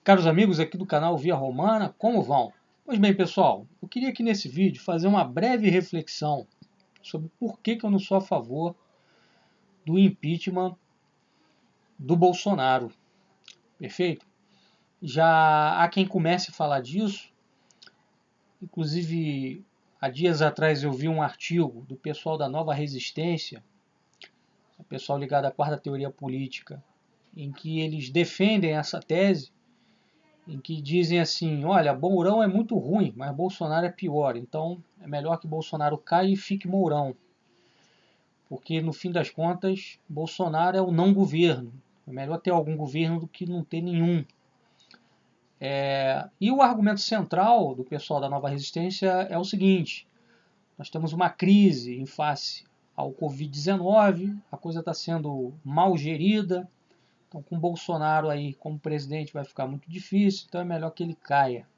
Caros amigos aqui do canal Via Romana, como vão? Pois bem, pessoal, eu queria aqui nesse vídeo fazer uma breve reflexão sobre por que eu não sou a favor do impeachment do Bolsonaro, perfeito? Já há quem comece a falar disso, inclusive há dias atrás eu vi um artigo do pessoal da Nova Resistência, o pessoal ligado à quarta teoria política, em que eles defendem essa tese, em que dizem assim, olha, Mourão é muito ruim, mas Bolsonaro é pior, então é melhor que Bolsonaro caia e fique Mourão. Porque no fim das contas, Bolsonaro é o não governo. É melhor ter algum governo do que não ter nenhum. E o argumento central do pessoal da Nova Resistência é o seguinte, nós temos uma crise em face ao Covid-19, a coisa está sendo mal gerida, então com Bolsonaro aí como presidente vai ficar muito difícil, então é melhor que ele caia.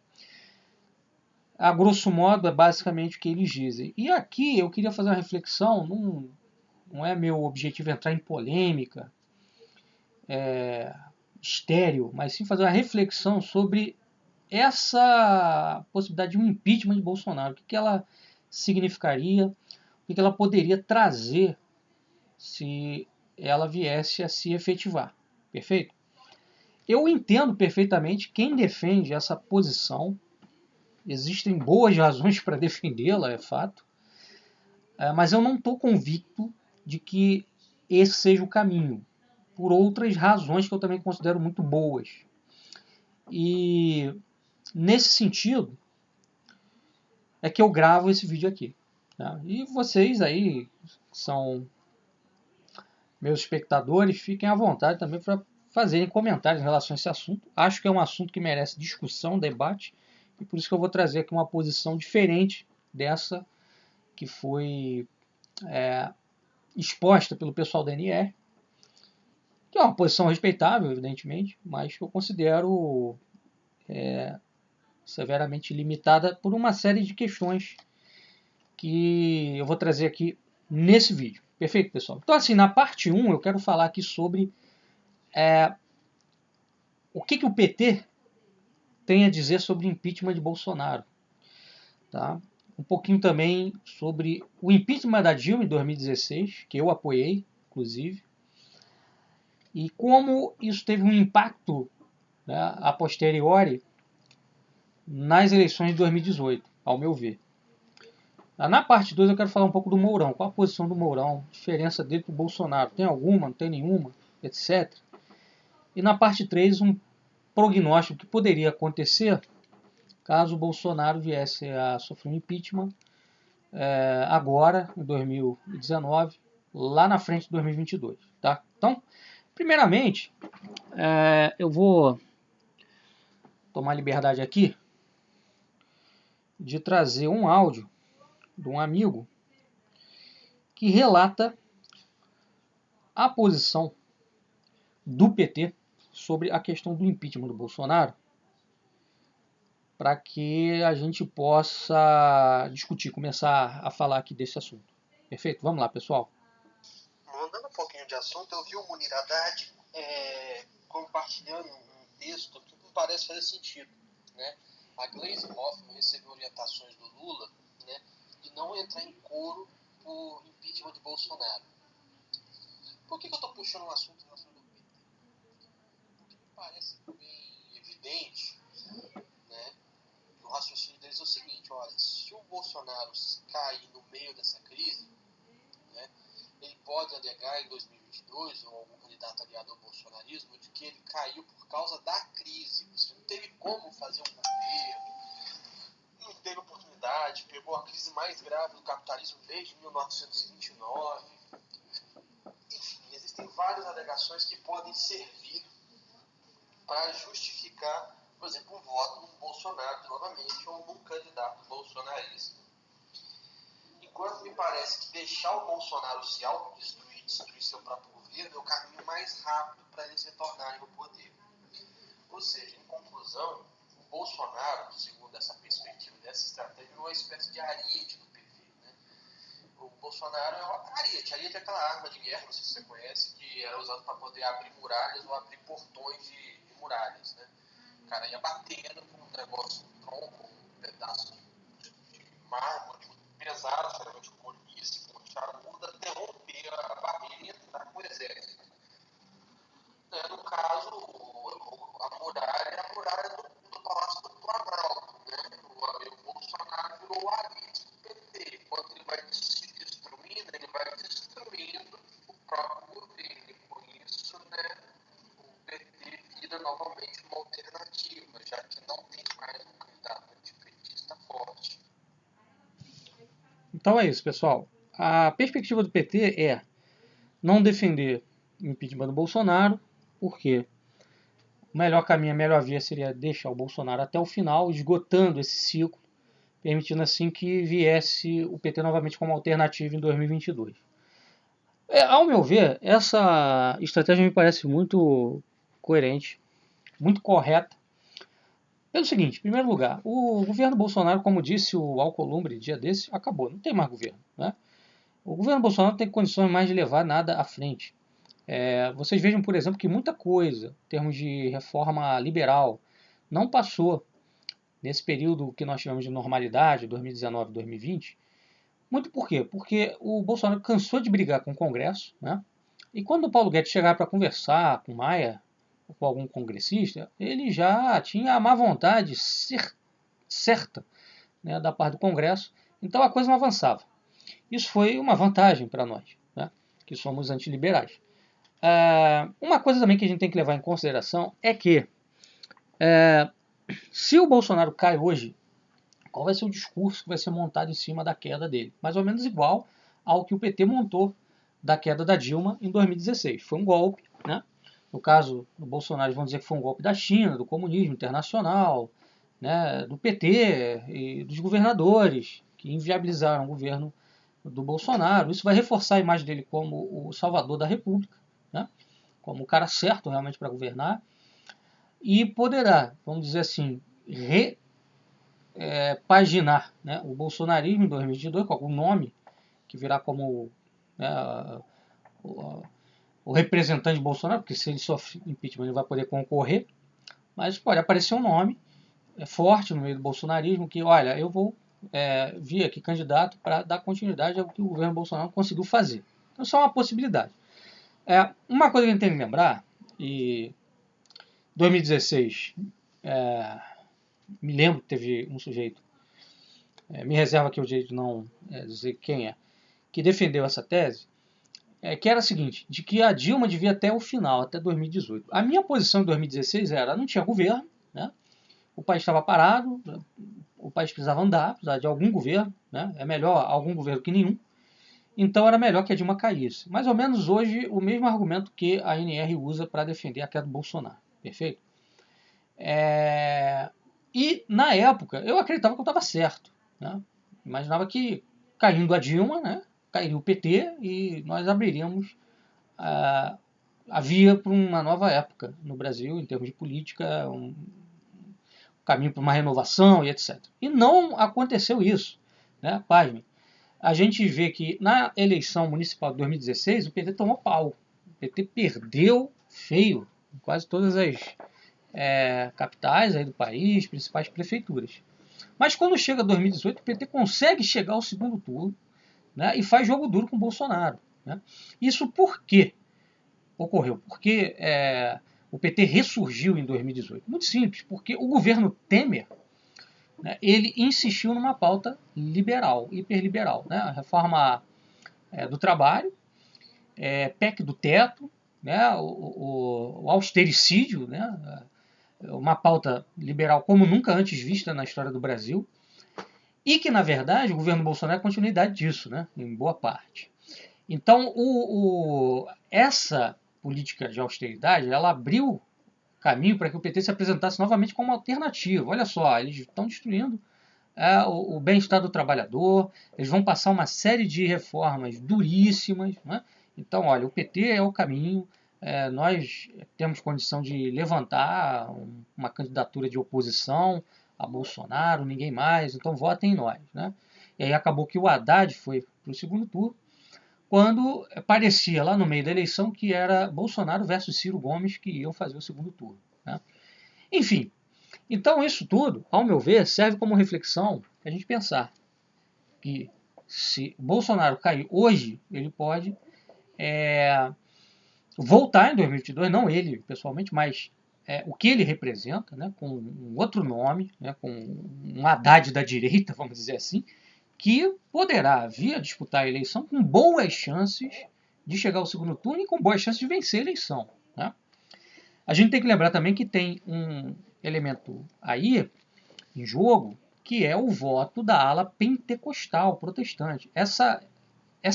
A grosso modo é basicamente o que eles dizem. E aqui eu queria fazer uma reflexão, não é meu objetivo entrar em polêmica, estéril, mas sim fazer uma reflexão sobre essa possibilidade de um impeachment de Bolsonaro. O que ela significaria, o que ela poderia trazer se ela viesse a se efetivar. Perfeito? Eu entendo perfeitamente quem defende essa posição. Existem boas razões para defendê-la, é fato. Mas eu não estou convicto de que esse seja o caminho. Por outras razões que eu também considero muito boas. E nesse sentido é que eu gravo esse vídeo aqui. Tá? E vocês aí, que são meus espectadores, fiquem à vontade também para fazerem comentários em relação a esse assunto. Acho que é um assunto que merece discussão, debate, e por isso que eu vou trazer aqui uma posição diferente dessa que foi exposta pelo pessoal da NR, que é uma posição respeitável, evidentemente, mas que eu considero severamente limitada por uma série de questões que eu vou trazer aqui nesse vídeo. Perfeito, pessoal? Então, assim, na parte 1, eu quero falar aqui sobre o que o PT tem a dizer sobre o impeachment de Bolsonaro. Tá? Um pouquinho também sobre o impeachment da Dilma em 2016, que eu apoiei, inclusive, e como isso teve um impacto, né, a posteriori nas eleições de 2018, ao meu ver. Na parte 2 eu quero falar um pouco do Mourão. Qual a posição do Mourão? Diferença dele para o Bolsonaro? Tem alguma? Não tem nenhuma? Etc. E na parte 3 um prognóstico que poderia acontecer caso o Bolsonaro viesse a sofrer um impeachment agora, em 2019, lá na frente de 2022. Tá? Então, primeiramente, eu vou tomar liberdade aqui de trazer um áudio de um amigo que relata a posição do PT sobre a questão do impeachment do Bolsonaro, para que a gente possa discutir, começar a falar aqui desse assunto. Perfeito? Vamos lá, pessoal. Mudando um pouquinho de assunto, eu vi o Munir Haddad compartilhando um texto que me parece fazer sentido. Né? A Gleisi Hoffmann recebeu orientações do Lula, né, de não entrar em coro por impeachment de Bolsonaro. Por que eu estou puxando um assunto relacionado ao PT? Porque me parece bem evidente, né, no raciocínio deles é o seguinte, olha, se o Bolsonaro cair no meio dessa crise, né, ele pode alegar em 2022, ou algum candidato aliado ao bolsonarismo, de que ele caiu por causa da crise. Você não teve como fazer um governo, não teve oportunidade, pegou a crise mais grave do capitalismo desde 1929. Enfim, existem várias alegações que podem servir para justificar, por exemplo, um voto num Bolsonaro novamente ou num candidato bolsonarista. Enquanto me parece que deixar o Bolsonaro se autodestruir, destruir seu próprio governo, é o caminho mais rápido para eles retornarem ao poder. Ou seja, em conclusão, o Bolsonaro, segundo essa perspectiva, dessa estratégia, é uma espécie de ariete do PT. Né? O Bolsonaro é uma ariete. Ariete é aquela arma de guerra, não sei se você conhece, que era usada para poder abrir muralhas ou abrir portões de muralhas. Né? cara ia batendo com um negócio, um tronco, um pedaço de mármore muito pesado, geralmente com molice, com charuda, até romper a barreira e entrar com o exército. No caso, a muralha do Palácio do Planalto. Né? O Bolsonaro virou o Aris do PT. Enquanto ele vai se destruindo, ele vai destruindo o próprio governo. E por isso, né, o PT vira novamente uma alternativa, já que não tem mais um candidato antipetista forte. Então é isso, pessoal. A perspectiva do PT é não defender o impeachment do Bolsonaro, porque o melhor caminho, a melhor via seria deixar o Bolsonaro até o final, esgotando esse ciclo, permitindo assim que viesse o PT novamente como alternativa em 2022. Ao meu ver, essa estratégia me parece muito coerente, muito correta. Pelo seguinte, em primeiro lugar, o governo Bolsonaro, como disse o Alcolumbre dia desse, acabou, não tem mais governo. Né? O governo Bolsonaro não tem condições mais de levar nada à frente. Vocês vejam, por exemplo, que muita coisa, em termos de reforma liberal, não passou nesse período que nós tivemos de normalidade, 2019 2020. Muito por quê? Porque o Bolsonaro cansou de brigar com o Congresso, né? E quando o Paulo Guedes chegava para conversar com Maia, ou com algum congressista, ele já tinha a má vontade certa, né, da parte do Congresso, então a coisa não avançava. Isso foi uma vantagem para nós, né, que somos antiliberais. Uma coisa também que a gente tem que levar em consideração é que se o Bolsonaro cai hoje, qual vai ser o discurso que vai ser montado em cima da queda dele? Mais ou menos igual ao que o PT montou da queda da Dilma em 2016. Foi um golpe, né? No caso do Bolsonaro, vão dizer que foi um golpe da China, do comunismo internacional, né, do PT e dos governadores que inviabilizaram o governo do Bolsonaro. Isso vai reforçar a imagem dele como o salvador da República, né, como o cara certo realmente para governar, e poderá, vamos dizer assim, paginar, né, o bolsonarismo em 2022 com algum nome que virá como, né, o representante de Bolsonaro, porque se ele sofre impeachment ele vai poder concorrer, mas pode aparecer um nome forte no meio do bolsonarismo que, olha, eu vou vir aqui candidato para dar continuidade ao que o governo Bolsonaro conseguiu fazer. Então isso é uma possibilidade. Uma coisa que a gente tem que lembrar, e 2016, me lembro que teve um sujeito, me reserva aqui o direito de não dizer quem é, que defendeu essa tese, que era a seguinte, de que a Dilma devia até o final, até 2018. A minha posição em 2016 era, não tinha governo, né? O país estava parado, o país precisava andar, precisava de algum governo, né? É melhor algum governo que nenhum. Então era melhor que a Dilma caísse. Mais ou menos hoje o mesmo argumento que a ANR usa para defender a queda do Bolsonaro. Perfeito? E na época eu acreditava que eu estava certo. Né? Imaginava que caindo a Dilma, né, cairia o PT e nós abriríamos a via para uma nova época no Brasil, em termos de política, um caminho para uma renovação e etc. E não aconteceu isso. Né? Pasme. A gente vê que na eleição municipal de 2016 o PT tomou pau. O PT perdeu feio em quase todas as capitais aí do país, principais prefeituras. Mas quando chega 2018, o PT consegue chegar ao segundo turno, né, e faz jogo duro com o Bolsonaro. Né? Isso por quê ocorreu? Porque o PT ressurgiu em 2018. Muito simples, porque o governo Temer, né, ele insistiu numa pauta liberal, hiperliberal. Né? A reforma do trabalho, PEC do teto, né, o austericídio, né, uma pauta liberal como nunca antes vista na história do Brasil, e que, na verdade, o governo Bolsonaro é a continuidade disso, né, em boa parte. Então, essa política de austeridade, ela abriu caminho para que o PT se apresentasse novamente como alternativa. Olha só, eles estão destruindo o bem-estar do trabalhador, eles vão passar uma série de reformas duríssimas, né? Então, olha, o PT é o caminho, nós temos condição de levantar uma candidatura de oposição a Bolsonaro, ninguém mais, então votem em nós. Né? E aí acabou que o Haddad foi para o segundo turno, quando parecia lá no meio da eleição que era Bolsonaro versus Ciro Gomes que iam fazer o segundo turno. Né? Enfim, Então isso tudo, ao meu ver, serve como reflexão para a gente pensar que se Bolsonaro cair hoje, ele pode voltar em 2022, não ele pessoalmente, mas o que ele representa, né, com um outro nome, né, com um Haddad da direita, vamos dizer assim, que poderá vir a disputar a eleição com boas chances de chegar ao segundo turno e com boas chances de vencer a eleição. Né? A gente tem que lembrar também que tem um elemento aí em jogo, que é o voto da ala pentecostal protestante. Essa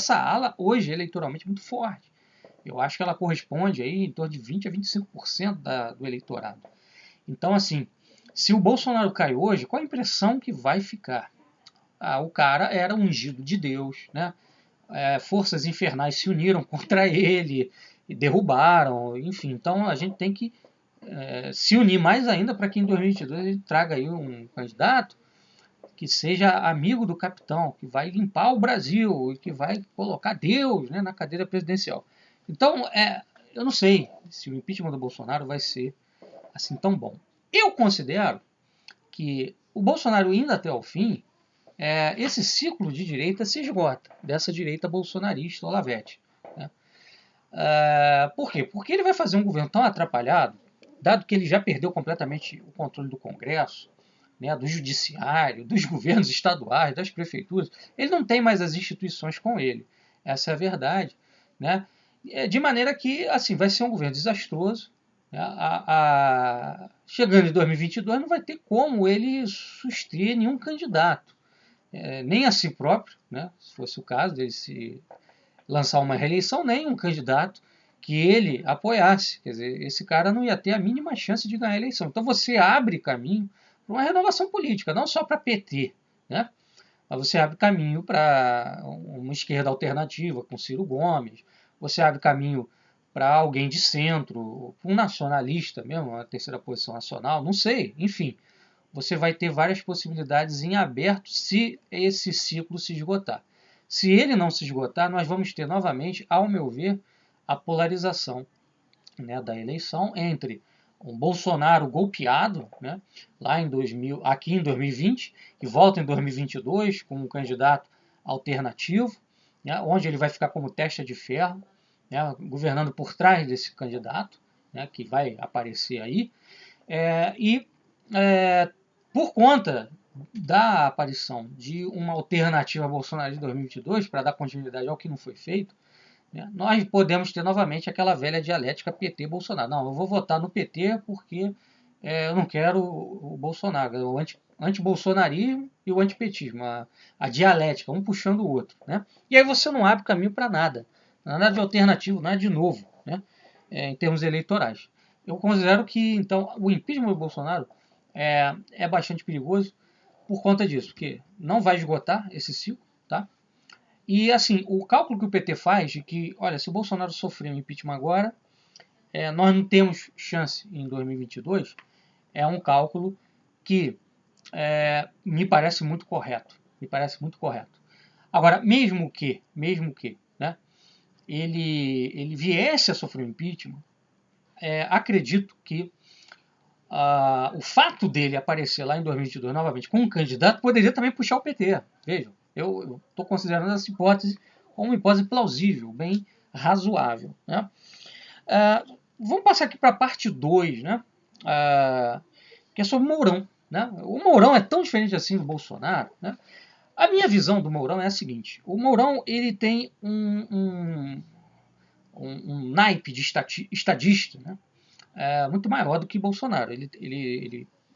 ala hoje eleitoralmente é muito forte. Eu acho que ela corresponde aí em torno de 20 a 25% do eleitorado. Então, assim, se o Bolsonaro cai hoje, qual a impressão que vai ficar? O cara era ungido de Deus, né? Forças infernais se uniram contra ele e derrubaram, enfim. Então a gente tem que se unir mais ainda para que em 2022 ele traga aí um candidato que seja amigo do capitão, que vai limpar o Brasil e que vai colocar Deus, né, na cadeira presidencial. Então, eu não sei se o impeachment do Bolsonaro vai ser assim tão bom. Eu considero que o Bolsonaro indo até o fim, esse ciclo de direita se esgota, dessa direita bolsonarista Olavete. Né? Por quê? Porque ele vai fazer um governo tão atrapalhado, dado que ele já perdeu completamente o controle do Congresso, né, do judiciário, dos governos estaduais, das prefeituras, ele não tem mais as instituições com ele. Essa é a verdade. Né? De maneira que assim, vai ser um governo desastroso. Né? Chegando em 2022, não vai ter como ele suster nenhum candidato, nem a si próprio, né, se fosse o caso dele se lançar uma reeleição, nem um candidato que ele apoiasse. Quer dizer, esse cara não ia ter a mínima chance de ganhar a eleição. Então você abre caminho para uma renovação política, não só para PT, né? Mas você abre caminho para uma esquerda alternativa com Ciro Gomes, você abre caminho para alguém de centro, um nacionalista mesmo, uma terceira posição nacional, não sei, enfim. Você vai ter várias possibilidades em aberto se esse ciclo se esgotar. Se ele não se esgotar, nós vamos ter novamente, ao meu ver, a polarização, né, da eleição entre um Bolsonaro golpeado, né, lá em 2000, aqui em 2020, e volta em 2022 com um candidato alternativo, né, onde ele vai ficar como testa de ferro, né, governando por trás desse candidato, né, que vai aparecer aí, e por conta da aparição de uma alternativa a Bolsonaro de 2022, para dar continuidade ao que não foi feito, né, nós podemos ter novamente aquela velha dialética PT-Bolsonaro. Não, eu vou votar no PT porque eu não quero o Bolsonaro, o anti-bolsonarismo e o antipetismo, a dialética, um puxando o outro. Né? E aí você não abre caminho para nada, nada de alternativo, nada de novo, né? Em termos eleitorais. Eu considero que, então, o impeachment do Bolsonaro é bastante perigoso por conta disso, porque não vai esgotar esse ciclo, tá? E assim, o cálculo que o PT faz de que, olha, se o Bolsonaro sofrer um impeachment agora, nós não temos chance em 2022, é um cálculo que me parece muito correto. Me parece muito correto. Agora, mesmo que, né, ele viesse a sofrer um impeachment, acredito que o fato dele aparecer lá em 2022 novamente com um candidato poderia também puxar o PT. Vejam, eu estou considerando essa hipótese como uma hipótese plausível, bem razoável. Né? Vamos passar aqui para a parte 2, né? Que é sobre o Mourão. Né? O Mourão é tão diferente assim do Bolsonaro. Né? A minha visão do Mourão é a seguinte: o Mourão ele tem um naipe de estadista, né? Muito maior do que Bolsonaro.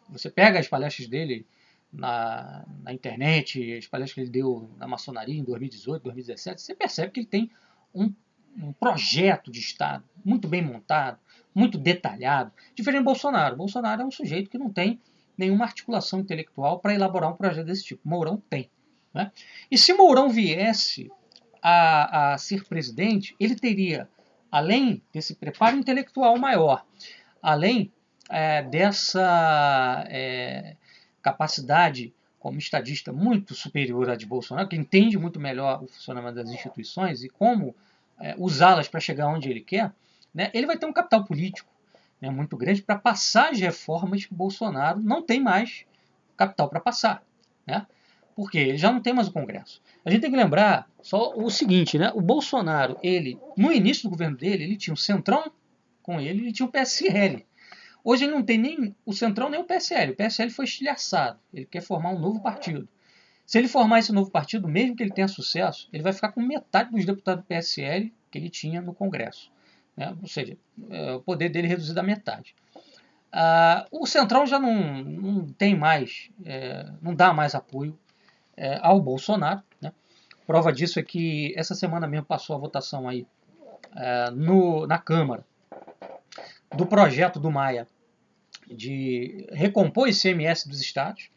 Você pega as palestras dele na internet, as palestras que ele deu na maçonaria em 2018, 2017, você percebe que ele tem um projeto de Estado muito bem montado, muito detalhado, diferente do Bolsonaro. Bolsonaro é um sujeito que não tem nenhuma articulação intelectual para elaborar um projeto desse tipo. Mourão tem. Né? E se Mourão viesse a ser presidente, ele teria, além desse preparo intelectual maior, além dessa capacidade como estadista muito superior à de Bolsonaro, que entende muito melhor o funcionamento das instituições e como usá-las para chegar onde ele quer, né, ele vai ter um capital político né, muito grande para passar as reformas que o Bolsonaro não tem mais capital para passar, né? Porque ele já não tem mais o Congresso. A gente tem que lembrar só o seguinte, né? O Bolsonaro, ele, no início do governo dele, ele tinha o Centrão com ele tinha o PSL. Hoje ele não tem nem o Centrão nem o PSL. O PSL foi estilhaçado. Ele quer formar um novo partido. Se ele formar esse novo partido, mesmo que ele tenha sucesso, ele vai ficar com metade dos deputados do PSL que ele tinha no Congresso, né? Ou seja, o poder dele reduzido à metade. O Centrão já não tem mais, não dá mais apoio ao Bolsonaro, né? Prova disso é que essa semana mesmo passou a votação aí na Câmara do projeto do Maia de recompor o ICMS dos estados,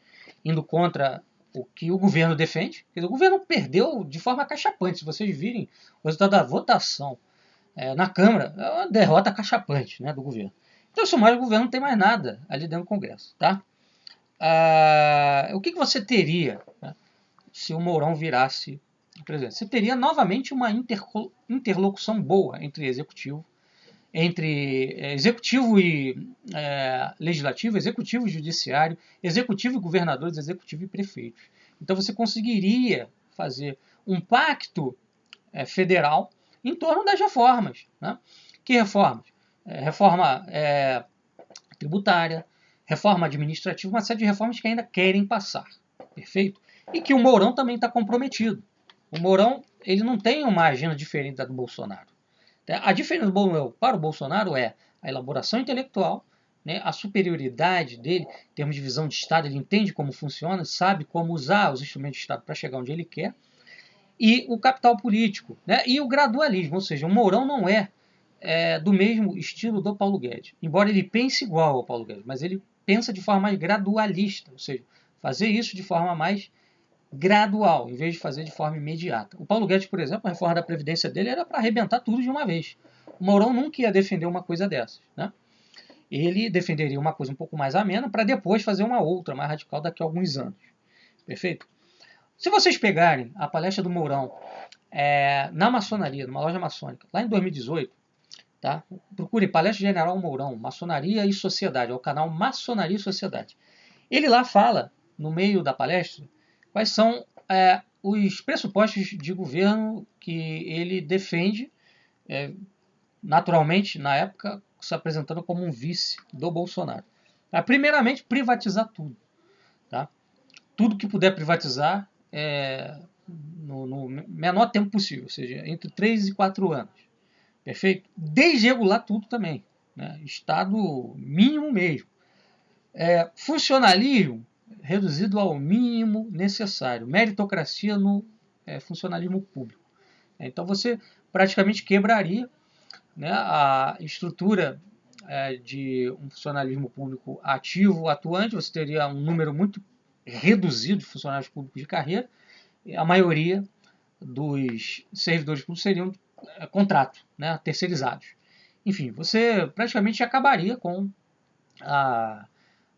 indo contra o que o governo defende. O governo perdeu de forma cachapante. Se vocês virem o resultado da votação na Câmara, é uma derrota cachapante, né, do governo. Então, se mais o governo não tem mais nada ali dentro do Congresso. Tá? O que você teria, né, se o Mourão virasse presidente? Você teria novamente uma interlocução boa entre executivo e legislativo, executivo e judiciário, executivo e governadores, executivo e prefeitos. Então você conseguiria fazer um pacto federal em torno das reformas. Né? Que reformas? Reforma tributária, reforma administrativa, uma série de reformas que ainda querem passar. Perfeito? E que o Mourão também está comprometido. O Mourão ele não tem uma agenda diferente da do Bolsonaro. A diferença para o Bolsonaro é a elaboração intelectual, né, a superioridade dele, em termos de visão de Estado, ele entende como funciona, sabe como usar os instrumentos de Estado para chegar onde ele quer, e o capital político, né, e o gradualismo, ou seja, o Mourão não é do mesmo estilo do Paulo Guedes, embora ele pense igual ao Paulo Guedes, mas ele pensa de forma mais gradualista, ou seja, fazer isso de forma mais gradual, em vez de fazer de forma imediata. O Paulo Guedes, por exemplo, a reforma da Previdência dele era para arrebentar tudo de uma vez. O Mourão nunca ia defender uma coisa dessas. Né? Ele defenderia uma coisa um pouco mais amena para depois fazer uma outra, mais radical, daqui a alguns anos. Perfeito? Se vocês pegarem a palestra do Mourão na maçonaria, numa loja maçônica, lá em 2018, tá? Procure Palestra General Mourão, Maçonaria e Sociedade, é o canal Maçonaria e Sociedade. Ele lá fala, no meio da palestra, quais são os pressupostos de governo que ele defende, naturalmente, na época, se apresentando como um vice do Bolsonaro. Primeiramente, privatizar tudo. Tá? Tudo que puder privatizar no menor tempo possível, ou seja, entre 3 e 4 anos. Perfeito? Desregular tudo também. Né? Estado mínimo mesmo. Funcionalismo reduzido ao mínimo necessário. Meritocracia no funcionalismo público. Então você praticamente quebraria, né, a estrutura de um funcionalismo público ativo, atuante. Você teria um número muito reduzido de funcionários públicos de carreira. E a maioria dos servidores públicos seriam contrato, né, terceirizados. Enfim, você praticamente acabaria com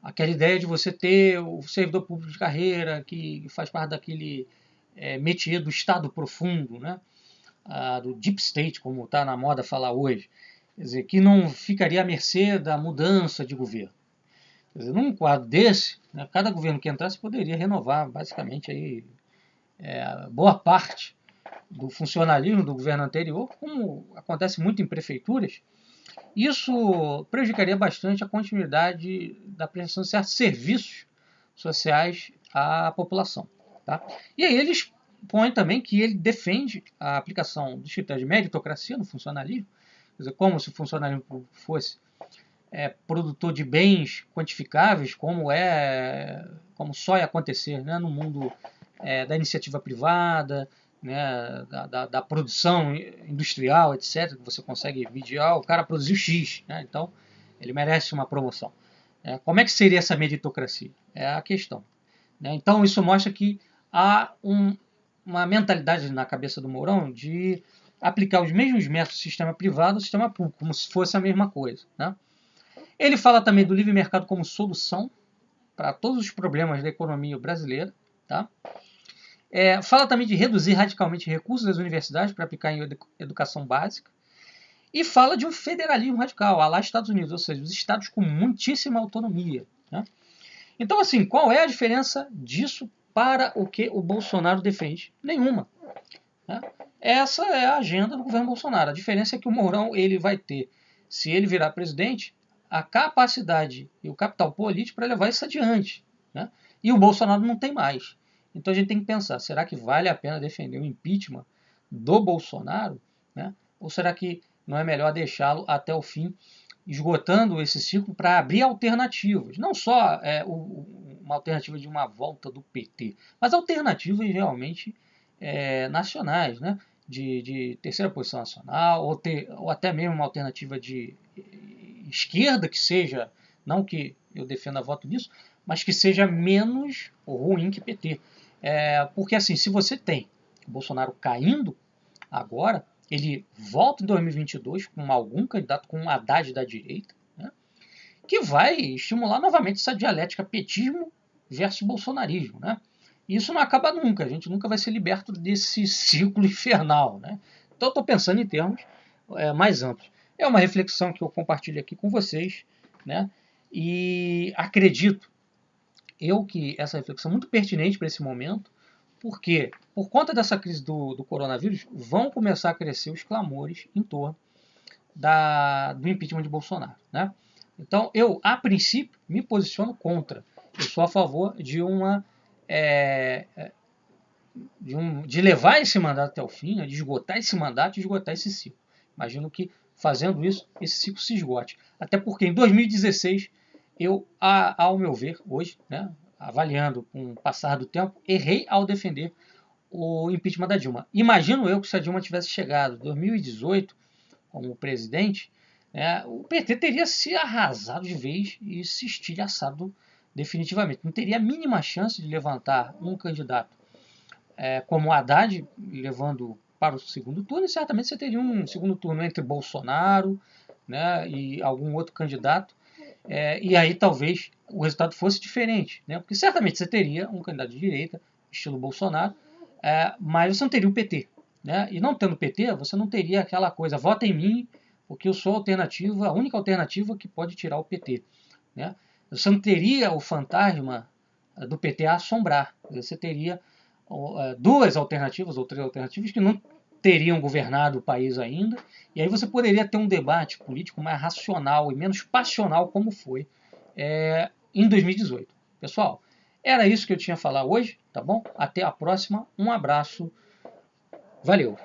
aquela ideia de você ter o servidor público de carreira que faz parte daquele métier do Estado profundo, né? Do Deep State, como está na moda falar hoje. Quer dizer, que não ficaria à mercê da mudança de governo. Quer dizer, num quadro desse, né, cada governo que entrasse poderia renovar basicamente aí, boa parte do funcionalismo do governo anterior, como acontece muito em prefeituras. Isso prejudicaria bastante a continuidade da prestação de certos serviços sociais à população. Tá? E aí eles põem também que ele defende a aplicação dos critérios de meritocracia no funcionalismo, quer dizer, como se o funcionalismo fosse produtor de bens quantificáveis, como só ia acontecer, né, no mundo da iniciativa privada, né, da produção industrial, etc., que você consegue vigiar, o cara produziu X, né, então ele merece uma promoção. Como é que seria essa meritocracia? É a questão. Né? Então isso mostra que há uma mentalidade na cabeça do Mourão de aplicar os mesmos métodos do sistema privado ao sistema público, como se fosse a mesma coisa. Né? Ele fala também do livre mercado como solução para todos os problemas da economia brasileira. Tá? Fala também de reduzir radicalmente recursos das universidades para aplicar em educação básica. e fala de um federalismo radical, à lá Estados Unidos, ou seja, os estados com muitíssima autonomia. Né? Então, assim, qual é a diferença disso para o que o Bolsonaro defende? Nenhuma. Né? Essa é a agenda do governo Bolsonaro. A diferença é que o Mourão ele vai ter, se ele virar presidente, a capacidade e o capital político para levar isso adiante. Né? E o Bolsonaro não tem mais. Então a gente tem que pensar, será que vale a pena defender o impeachment do Bolsonaro? Né? Ou será que não é melhor deixá-lo até o fim, esgotando esse ciclo para abrir alternativas? Não só uma alternativa de uma volta do PT, mas alternativas realmente nacionais, né? De terceira posição nacional, ou até mesmo uma alternativa de esquerda que seja, não que eu defenda voto nisso, mas que seja menos ruim que PT. Porque assim, se você tem o Bolsonaro caindo agora, ele volta em 2022 com algum candidato, com um Haddad da direita, né, que vai estimular novamente essa dialética petismo versus bolsonarismo. Né? E isso não acaba nunca, a gente nunca vai ser liberto desse ciclo infernal. Né? Então eu estou pensando em termos mais amplos. É uma reflexão que eu compartilho aqui com vocês, né? E acredito que essa reflexão é muito pertinente para esse momento, porque por conta dessa crise do coronavírus, vão começar a crescer os clamores em torno do impeachment de Bolsonaro. Né? Então eu, a princípio, me posiciono contra. Eu sou a favor de levar esse mandato até o fim, né, de esgotar esse mandato e esgotar esse ciclo. Imagino que fazendo isso, esse ciclo se esgote. Até porque em 2016, eu, ao meu ver, hoje, né, avaliando com o passar do tempo, errei ao defender o impeachment da Dilma. Imagino eu que se a Dilma tivesse chegado em 2018 como presidente, o PT teria se arrasado de vez e se estilhaçado definitivamente. Não teria a mínima chance de levantar um candidato como o Haddad, levando para o segundo turno, e certamente você teria um segundo turno entre Bolsonaro, né, e algum outro candidato, e aí talvez o resultado fosse diferente, né, porque certamente você teria um candidato de direita, estilo Bolsonaro, mas você não teria o PT. Né, e não tendo PT, você não teria aquela coisa, vota em mim, porque eu sou a única alternativa que pode tirar o PT. Né. Você não teria o fantasma do PT a assombrar, você teria duas alternativas ou três alternativas que não teriam governado o país ainda, e aí você poderia ter um debate político mais racional e menos passional como foi em 2018. Pessoal, era isso que eu tinha a falar hoje, tá bom? Até a próxima, um abraço, valeu!